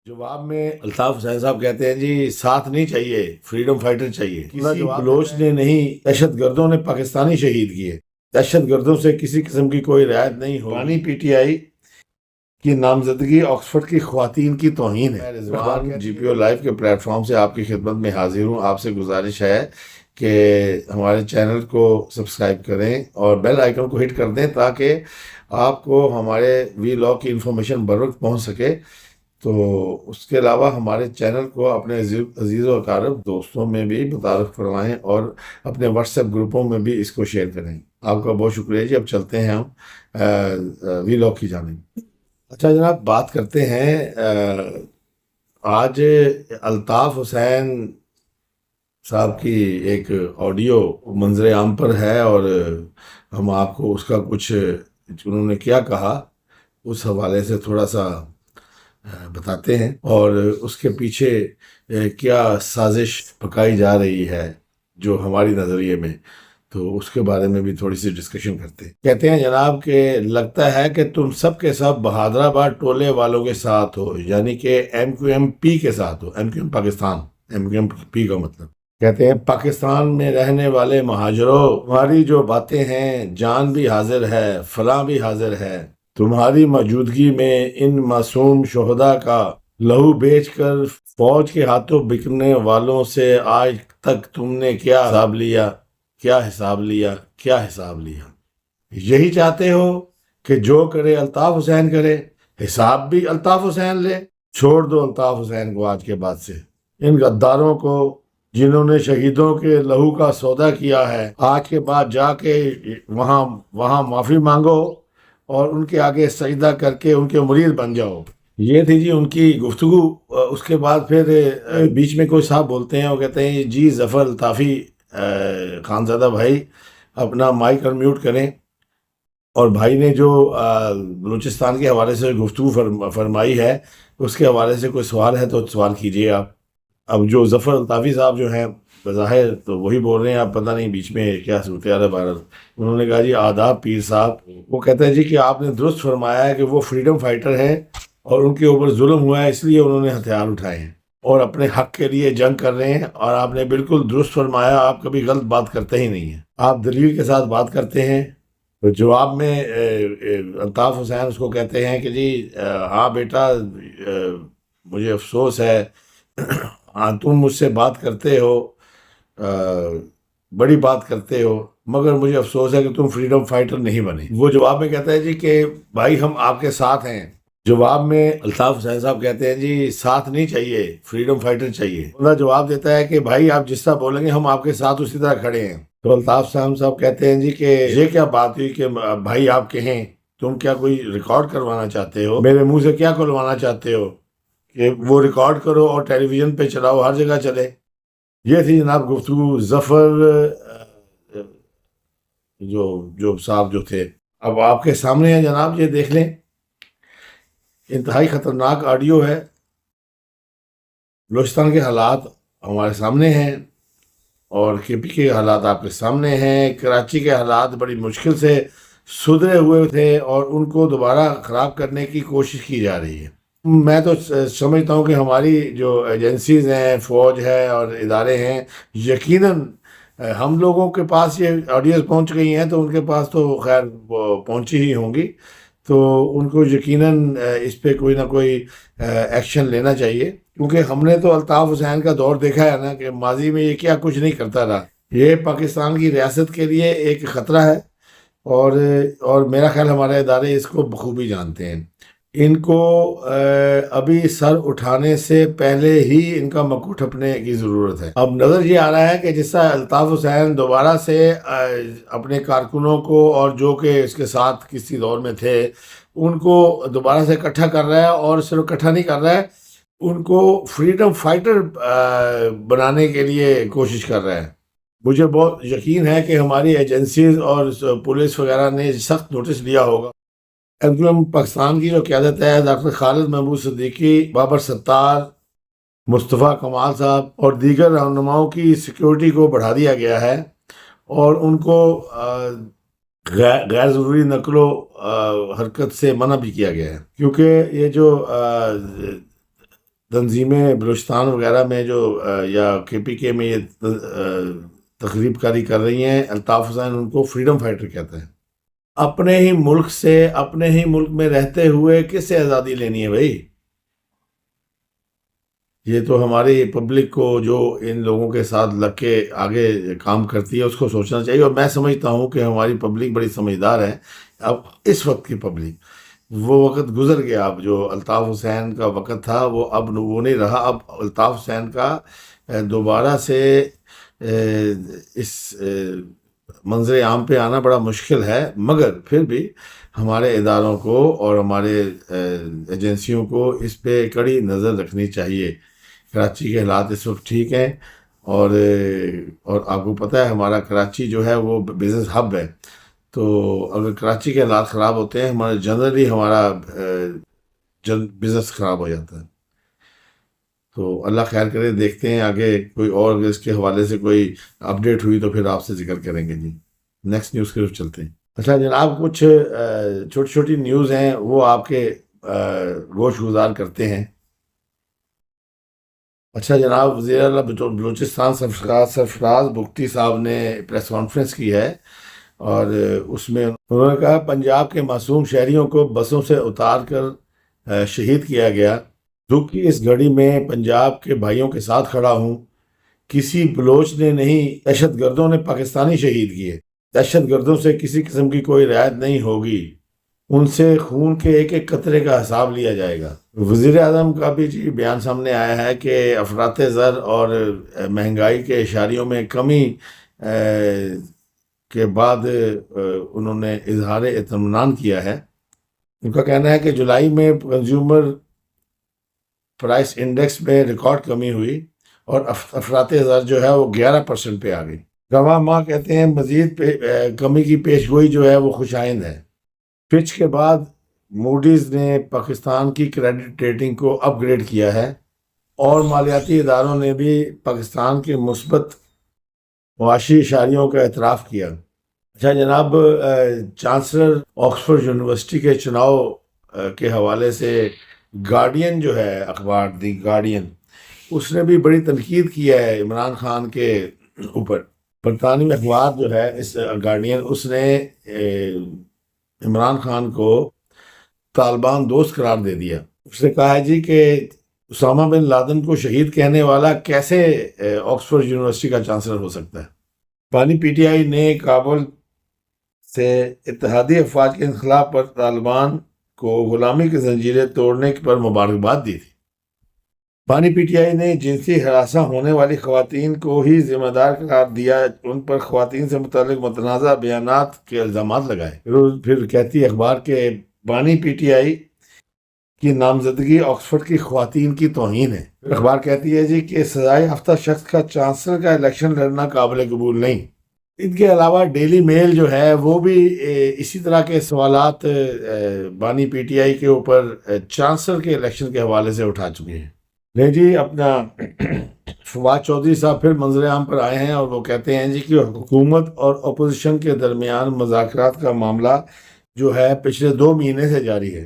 جواب میں الطاف حسین صاحب کہتے ہیں جی ساتھ نہیں چاہیے، فریڈم فائٹر چاہیے۔ کسی بلوچ نے نہیں، دہشت گردوں نے پاکستانی شہید کیے، دہشت گردوں سے کسی قسم کی کوئی رعایت نہیں ہو۔ پانی پی ٹی آئی کی نامزدگی آکسفورڈ کی خواتین کی توہین ہے۔ رضوان جی پی او لائیو کے پلیٹ فارم سے آپ کی خدمت میں حاضر ہوں۔ آپ سے گزارش ہے کہ ہمارے چینل کو سبسکرائب کریں اور بیل آئیکن کو ہٹ کر دیں تاکہ آپ کو ہمارے وی لاگ کی انفارمیشن بر وقت پہنچ سکے۔ تو اس کے علاوہ ہمارے چینل کو اپنے عزیز و اقارب دوستوں میں بھی متعارف کروائیں اور اپنے واٹس ایپ گروپوں میں بھی اس کو شیئر کریں۔ آپ کا بہت شکریہ جی۔ اب چلتے ہیں ہم وی لاگ کی جانب۔ اچھا جناب، بات کرتے ہیں آج الطاف حسین صاحب کی ایک آڈیو منظر عام پر ہے اور ہم آپ کو اس کا کچھ انہوں نے کیا کہا اس حوالے سے تھوڑا سا بتاتے ہیں اور اس کے پیچھے کیا سازش پکائی جا رہی ہے جو ہماری نظریے میں، تو اس کے بارے میں بھی تھوڑی سی ڈسکشن کرتے ہیں۔ کہتے ہیں جناب کہ لگتا ہے کہ تم سب کے سب بہادرآباد ٹولے والوں کے ساتھ ہو، یعنی کہ ایم کیو ایم پی کے ساتھ ہو۔ M Q M Pakistan, M Q M P کا مطلب۔ کہتے ہیں پاکستان میں رہنے والے مہاجروں، تمہاری جو باتیں ہیں جان بھی حاضر ہے، فلاں بھی حاضر ہے۔ تمہاری موجودگی میں ان معصوم شہداء کا لہو بیچ کر فوج کے ہاتھوں بکنے والوں سے آج تک تم نے کیا حساب لیا، کیا حساب لیا، کیا حساب لیا؟ یہی چاہتے ہو کہ جو کرے الطاف حسین کرے، حساب بھی الطاف حسین لے؟ چھوڑ دو الطاف حسین کو آج کے بعد سے۔ ان غداروں کو جنہوں نے شہیدوں کے لہو کا سودا کیا ہے، آج کے بعد جا کے وہاں معافی مانگو اور ان کے آگے سجدہ کر کے ان کے مرید بن جاؤ۔ یہ تھی جی ان کی گفتگو۔ اس کے بعد پھر بیچ میں کوئی صاحب بولتے ہیں، وہ کہتے ہیں جی ظفر الطافی خانزادہ بھائی اپنا مائک انمیوٹ کریں، اور بھائی نے جو بلوچستان کے حوالے سے گفتگو فرمائی ہے اس کے حوالے سے کوئی سوال ہے تو سوال کیجئے آپ۔ اب جو ظفر الطافی صاحب جو ہیں بظاہر تو وہی بول رہے ہیں، آپ پتہ نہیں بیچ میں کیا صورتحال ہے۔ بہرحال انہوں نے کہا جی آداب پیر صاحب۔ وہ کہتے ہیں جی کہ آپ نے درست فرمایا ہے کہ وہ فریڈم فائٹر ہیں اور ان کے اوپر ظلم ہوا ہے، اس لیے انہوں نے ہتھیار اٹھائے ہیں اور اپنے حق کے لیے جنگ کر رہے ہیں۔ اور آپ نے بالکل درست فرمایا، آپ کبھی غلط بات کرتے ہی نہیں ہیں، آپ دلیل کے ساتھ بات کرتے ہیں۔ تو جواب میں الطاف حسین اس کو کہتے ہیں کہ جی ہاں بیٹا مجھے افسوس ہے، ہاں تم مجھ سے بات کرتے ہو، بڑی بات کرتے ہو، مگر مجھے افسوس ہے کہ تم فریڈم فائٹر نہیں بنے۔ وہ جواب میں کہتا ہے جی کہ بھائی ہم آپ کے ساتھ ہیں۔ جواب میں الطاف حسین صاحب کہتے ہیں جی ساتھ نہیں چاہیے، فریڈم فائٹر چاہیے۔ انہوں جواب دیتا ہے کہ بھائی آپ جس طرح بولیں گے ہم آپ کے ساتھ اسی طرح کھڑے ہیں۔ تو الطاف صاحب کہتے ہیں جی کہ یہ کیا بات ہوئی کہ بھائی آپ کہیں، تم کیا کوئی ریکارڈ کروانا چاہتے ہو؟ میرے منہ سے کیا کھلوانا چاہتے ہو کہ وہ ریکارڈ کرو اور ٹیلی ویژن پہ چلاؤ، ہر جگہ چلے؟ یہ تھی جناب گفتگو ظفر جو صاحب جو تھے۔ اب آپ کے سامنے ہے جناب، یہ دیکھ لیں، انتہائی خطرناک آڈیو ہے۔ بلوچستان کے حالات ہمارے سامنے ہیں اور کے پی کے حالات آپ کے سامنے ہیں۔ کراچی کے حالات بڑی مشکل سے سدھرے ہوئے تھے اور ان کو دوبارہ خراب کرنے کی کوشش کی جا رہی ہے۔ میں تو سمجھتا ہوں کہ ہماری جو ایجنسیز ہیں، فوج ہے اور ادارے ہیں، یقیناً ہم لوگوں کے پاس یہ آڈیوز پہنچ گئی ہیں تو ان کے پاس تو خیر وہ پہنچی ہی ہوں گی، تو ان کو یقیناً اس پہ کوئی نہ کوئی ایکشن لینا چاہیے، کیونکہ ہم نے تو الطاف حسین کا دور دیکھا ہے نا کہ ماضی میں یہ کیا کچھ نہیں کرتا رہا۔ یہ پاکستان کی ریاست کے لیے ایک خطرہ ہے اور میرا خیال ہمارے ادارے اس کو بخوبی جانتے ہیں۔ ان کو ابھی سر اٹھانے سے پہلے ہی ان کا مکو ٹھپنے کی ضرورت ہے۔ اب نظر یہ آ رہا ہے کہ جس طرح الطاف حسین دوبارہ سے اپنے کارکنوں کو اور جو کہ اس کے ساتھ کسی دور میں تھے ان کو دوبارہ سے اکٹھا کر رہا ہے، اور صرف اکٹھا نہیں کر رہا ہے، ان کو فریڈم فائٹر بنانے کے لیے کوشش کر رہا ہے۔ مجھے بہت یقین ہے کہ ہماری ایجنسیز اور پولیس وغیرہ نے سخت نوٹس لیا ہوگا۔ ایم کیو ایم پاکستان کی جو قیادت ہے، ڈاکٹر خالد محمود صدیقی، بابر ستار، مصطفیٰ کمال صاحب اور دیگر رہنماؤں کی سیکیورٹی کو بڑھا دیا گیا ہے اور ان کو غیر ضروری نقل و حرکت سے منع بھی کیا گیا ہے، کیونکہ یہ جو تنظیمیں بلوچستان وغیرہ میں جو یا کے پی کے میں یہ تقریب کاری کر رہی ہیں، الطاف حسین ان کو فریڈم فائٹر کہتا ہے۔ اپنے ہی ملک سے، اپنے ہی ملک میں رہتے ہوئے کس سے آزادی لینی ہے بھائی؟ یہ تو ہماری پبلک کو جو ان لوگوں کے ساتھ لگ کے آگے کام کرتی ہے اس کو سوچنا چاہیے، اور میں سمجھتا ہوں کہ ہماری پبلک بڑی سمجھدار ہے۔ اب اس وقت کی پبلک، وہ وقت گزر گیا، اب جو الطاف حسین کا وقت تھا اب وہ نہیں رہا۔ اب الطاف حسین کا دوبارہ سے اس منظر عام پہ آنا بڑا مشکل ہے، مگر پھر بھی ہمارے اداروں کو اور ہمارے ایجنسیوں کو اس پہ کڑی نظر رکھنی چاہیے۔ کراچی کے حالات اس وقت ٹھیک ہیں، اور آپ کو پتہ ہے ہمارا کراچی جو ہے وہ بزنس ہب ہے، تو اگر کراچی کے حالات خراب ہوتے ہیں ہمارا جنرلی ہمارا بزنس خراب ہو جاتا ہے۔ تو اللہ خیر کرے، دیکھتے ہیں آگے کوئی اور اگر اس کے حوالے سے کوئی اپڈیٹ ہوئی تو پھر آپ سے ذکر کریں گے۔ جی نیکسٹ نیوز کی طرف چلتے ہیں۔ اچھا جناب، کچھ چھوٹی چھوٹی نیوز ہیں وہ آپ کے گوش گزار کرتے ہیں۔ اچھا جناب، وزیر اعلیٰ بلوچستان سرفراز بگٹی صاحب نے پریس کانفرنس کی ہے، اور اس میں انہوں نے کہا پنجاب کے معصوم شہریوں کو بسوں سے اتار کر شہید کیا گیا۔ دکھ کی اس گھڑی میں پنجاب کے بھائیوں کے ساتھ کھڑا ہوں۔ کسی بلوچ نے نہیں، دہشت گردوں نے پاکستانی شہید کیے۔ دہشت گردوں سے کسی قسم کی کوئی رعایت نہیں ہوگی، ان سے خون کے ایک ایک قطرے کا حساب لیا جائے گا۔ وزیر اعظم کا بھی بیان سامنے آیا ہے کہ افراط زر اور مہنگائی کے اشاریوں میں کمی کے بعد انہوں نے اظہار اطمینان کیا ہے۔ ان کا کہنا ہے کہ جولائی میں کنزیومر پرائس انڈیکس میں ریکارڈ کمی ہوئی اور افراط زر جو ہے وہ 11% پہ آ گئی۔ گواہ ماہ کہتے ہیں مزید کمی کی پیش گوئی جو ہے وہ خوش آئند ہے۔ فچ کے بعد موڈیز نے پاکستان کی کریڈٹ ریٹنگ کو اپ گریڈ کیا ہے، اور مالیاتی اداروں نے بھی پاکستان کے مثبت معاشی اشاریوں کا اعتراف کیا۔ اچھا جناب، چانسلر آکسفورڈ یونیورسٹی کے چناؤ کے حوالے سے گارڈین جو ہے اخبار، دی گارڈین، اس نے بھی بڑی تنقید کی ہے عمران خان کے اوپر۔ برطانوی اخبار جو ہے اس گارڈین، اس نے عمران خان کو طالبان دوست قرار دے دیا۔ اس نے کہا ہے جی کہ اسامہ بن لادن کو شہید کہنے والا کیسے آکسفورڈ یونیورسٹی کا چانسلر ہو سکتا ہے۔ پانی پی ٹی آئی نے کابل سے اتحادی افواج کے انخلا پر طالبان کو غلامی کی زنجیریں توڑنے پر مبارکباد دی تھی۔ پانی پی ٹی آئی نے جنسی ہراساں ہونے والی خواتین کو ہی ذمہ دار قرار دیا، ان پر خواتین سے متعلق متنازع بیانات کے الزامات لگائے۔ پھر کہتی اخبار کہ پانی پی ٹی آئی کی نامزدگی آکسفورڈ کی خواتین کی توہین ہے۔ اخبار کہتی ہے جی کہ سزائے یافتہ شخص کا چانسلر کا الیکشن لڑنا قابل قبول نہیں۔ ان کے علاوہ ڈیلی میل جو ہے وہ بھی اسی طرح کے سوالات بانی پی ٹی آئی کے اوپر چانسلر کے الیکشن کے حوالے سے اٹھا چکے ہیں۔ نہیں جی، اپنا فواد چودھری صاحب پھر منظر عام پر آئے ہیں، اور وہ کہتے ہیں جی کہ حکومت اور اپوزیشن کے درمیان مذاکرات کا معاملہ جو ہے پچھلے 2 مہینے سے جاری ہے۔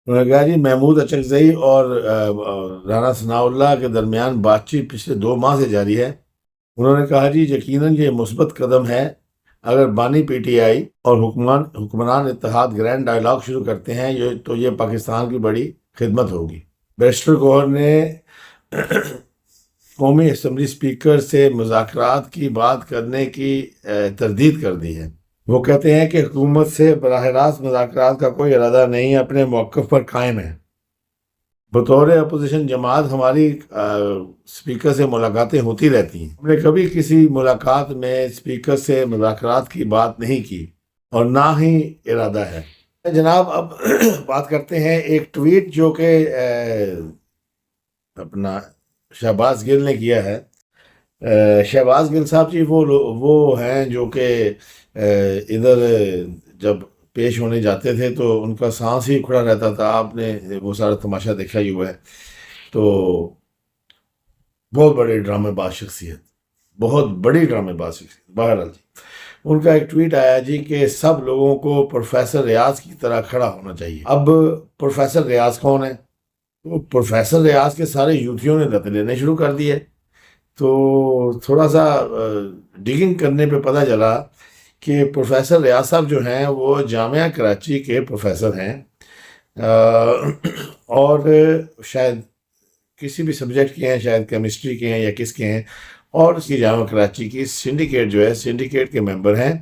انہوں نے کہا جی محمود اچکزئی اور رانا ثناء اللہ کے درمیان بات چیت پچھلے 2 ماہ سے جاری ہے۔ انہوں نے کہا جی یقیناً یہ مثبت قدم ہے، اگر بانی پی ٹی آئی اور حکمران اتحاد گرینڈ ڈائلاگ شروع کرتے ہیں تو یہ پاکستان کی بڑی خدمت ہوگی۔ بیرسٹر گوہر نے قومی اسمبلی اسپیکر سے مذاکرات کی بات کرنے کی تردید کر دی ہے۔ وہ کہتے ہیں کہ حکومت سے براہ راست مذاکرات کا کوئی ارادہ نہیں، اپنے موقف پر قائم ہے۔ بطور اپوزیشن جماعت ہماری اسپیکر سے ملاقاتیں ہوتی رہتی ہیں، ہم نے کبھی کسی ملاقات میں اسپیکر سے مذاکرات کی بات نہیں کی اور نہ ہی ارادہ ہے۔ جناب اب بات کرتے ہیں ایک ٹویٹ جو کہ اپنا شہباز گل نے کیا ہے۔ شہباز گل صاحب جی وہ ہیں جو کہ ادھر جب پیش ہونے جاتے تھے تو ان کا سانس ہی کھڑا رہتا تھا، آپ نے وہ سارا تماشا دیکھا ہی ہوا ہے۔ تو بہت بڑے ڈرامے باز شخصیت، بہت بڑی ڈرامے باز شخصیت۔ بہرحال جی ان کا ایک ٹویٹ آیا جی کہ سب لوگوں کو پروفیسر ریاض کی طرح کھڑا ہونا چاہیے۔ اب پروفیسر ریاض کون ہے؟ تو پروفیسر ریاض کے سارے یوتھیوں نے لت لینے شروع کر دیے. تو تھوڑا سا ڈگنگ کرنے پہ پتہ چلا کہ پروفیسر ریاض صاحب جو ہیں وہ جامعہ کراچی کے پروفیسر ہیں, اور شاید کسی بھی سبجیکٹ کے ہیں, شاید کیمسٹری کے ہیں یا کس کے ہیں, اور اس کی جامعہ کراچی کی سنڈیکیٹ جو ہے, سنڈیکیٹ کے ممبر ہیں.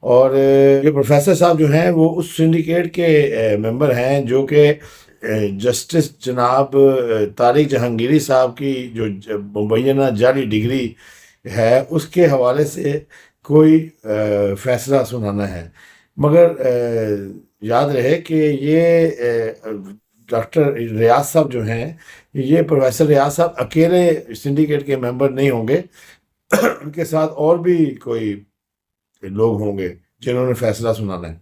اور یہ پروفیسر صاحب جو ہیں وہ اس سنڈیکیٹ کے ممبر ہیں جو کہ جسٹس جناب طارق جہانگیری صاحب کی جو مبینہ جعلی ڈگری ہے اس کے حوالے سے کوئی فیصلہ سنانا ہے. مگر یاد رہے کہ یہ ڈاکٹر ریاض صاحب جو ہیں, یہ پروفیسر ریاض صاحب اکیلے سنڈیکیٹ کے ممبر نہیں ہوں گے, ان کے ساتھ اور بھی کوئی لوگ ہوں گے جنہوں نے فیصلہ سنانا ہے.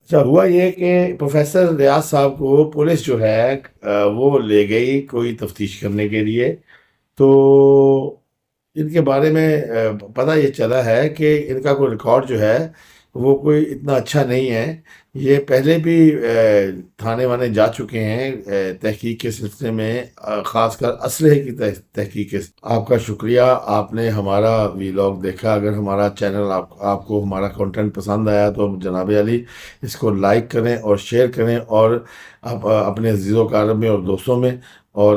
اچھا, ہوا یہ کہ پروفیسر ریاض صاحب کو پولیس جو ہے وہ لے گئی کوئی تفتیش کرنے کے لیے. تو ان کے بارے میں پتہ یہ چلا ہے کہ ان کا کوئی ریکارڈ جو ہے وہ کوئی اتنا اچھا نہیں ہے. یہ پہلے بھی تھانے وانے جا چکے ہیں تحقیق کے سلسلے میں, خاص کر اسلحے کی تحقیق کے. آپ کا شکریہ, آپ نے ہمارا ویلاگ دیکھا. اگر ہمارا چینل آپ کو ہمارا کنٹینٹ پسند آیا تو جناب علی اس کو لائک کریں اور شیئر کریں, اور اپنے عزیز و اقارب میں اور دوستوں میں, اور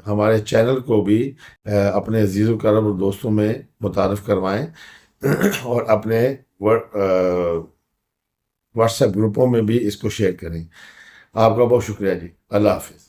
ہمارے چینل کو بھی اپنے عزیز و اقارب اور دوستوں میں متعارف کروائیں, اور اپنے واٹس ایپ گروپوں میں بھی اس کو شیئر کریں. آپ کا بہت شکریہ جی. اللہ حافظ.